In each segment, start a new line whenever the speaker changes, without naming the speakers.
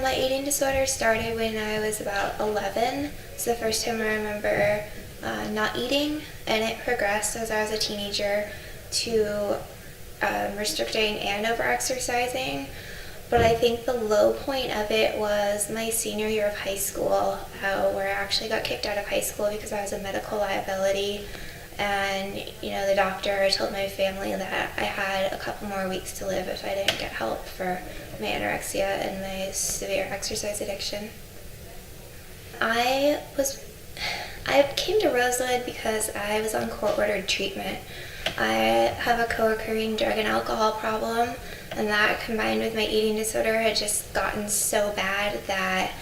My eating disorder started when I was about 11. It's the first time I remember not eating, and it progressed as I was a teenager to restricting and over-exercising. But I think the low point of it was my senior year of high school, where I actually got kicked out of high school because I was a medical liability. And, the doctor told my family that I had a couple more weeks to live if I didn't get help for my anorexia and my severe exercise addiction. I came to Rosewood because I was on court-ordered treatment. I have a co-occurring drug and alcohol problem, and that combined with my eating disorder had just gotten so bad that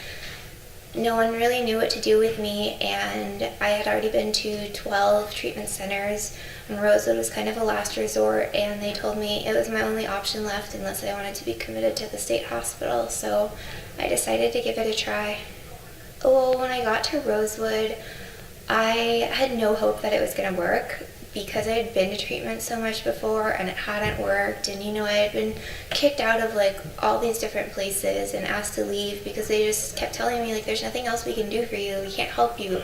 no one really knew what to do with me, and I had already been to 12 treatment centers, and Rosewood was kind of a last resort, and they told me it was my only option left unless I wanted to be committed to the state hospital, so I decided to give it a try. Well, when I got to Rosewood, I had no hope that it was going to work, because I had been to treatment so much before and it hadn't worked, and I had been kicked out of all these different places and asked to leave because they just kept telling me there's nothing else we can do for you, we can't help you.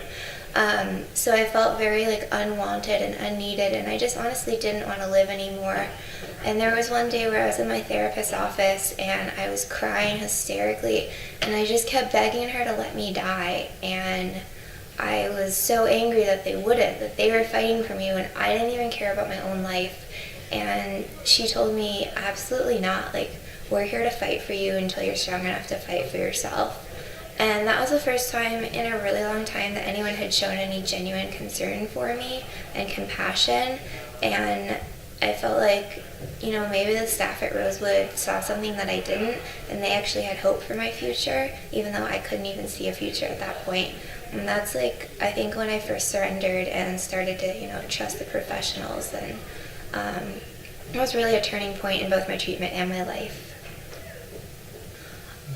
So I felt very unwanted and unneeded, and I just honestly didn't want to live anymore. And there was one day where I was in my therapist's office and I was crying hysterically, and I just kept begging her to let me die, and I was so angry that they wouldn't, that they were fighting for me when I didn't even care about my own life. And she told me, absolutely not, we're here to fight for you until you're strong enough to fight for yourself. And that was the first time in a really long time that anyone had shown any genuine concern for me and compassion. And I felt maybe the staff at Rosewood saw something that I didn't, and they actually had hope for my future, even though I couldn't even see a future at that point. And that's I think when I first surrendered and started to, trust the professionals, and it was really a turning point in both my treatment and my life.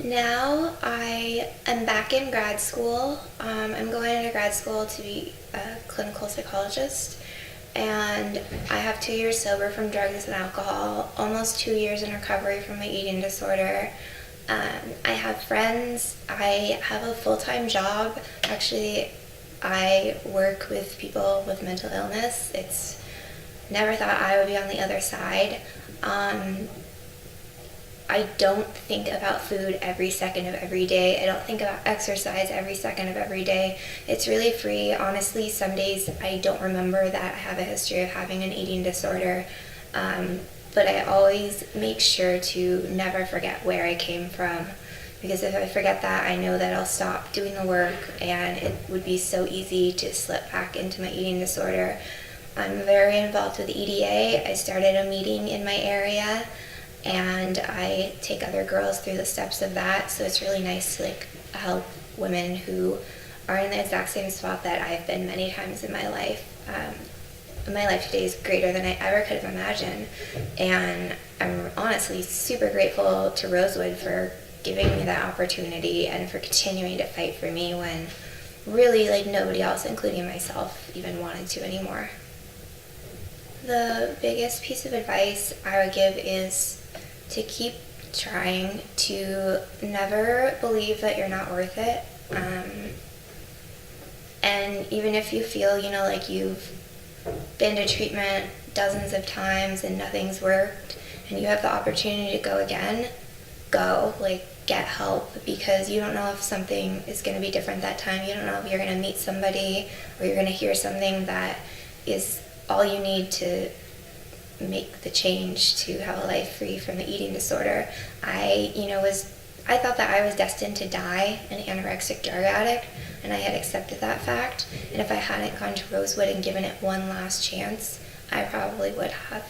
Now I am back in grad school. I'm going into grad school to be a clinical psychologist, and I have 2 years sober from drugs and alcohol, almost 2 years in recovery from my eating disorder. I have friends. I have a full-time job. Actually, I work with people with mental illness. Never thought I would be on the other side. I don't think about food every second of every day. I don't think about exercise every second of every day. It's really free. Honestly, some days I don't remember that I have a history of having an eating disorder. But I always make sure to never forget where I came from, because if I forget that, I know that I'll stop doing the work, and it would be so easy to slip back into my eating disorder. I'm very involved with EDA. I started a meeting in my area, and I take other girls through the steps of that, so it's really nice to help women who are in the exact same spot that I've been many times in my life. My life today is greater than I ever could have imagined, and I'm honestly super grateful to Rosewood for giving me that opportunity and for continuing to fight for me when really nobody else, including myself, even wanted to anymore. The biggest piece of advice I would give is to keep trying, to never believe that you're not worth it, and even if you feel you've been to treatment dozens of times and nothing's worked, and you have the opportunity to go again, go. Get help, because you don't know if something is going to be different that time. You don't know if you're going to meet somebody or you're going to hear something that is all you need to make the change to have a life free from the eating disorder. I thought that I was destined to die, an anorexic drug addict, and I had accepted that fact. And if I hadn't gone to Rosewood and given it one last chance, I probably would have.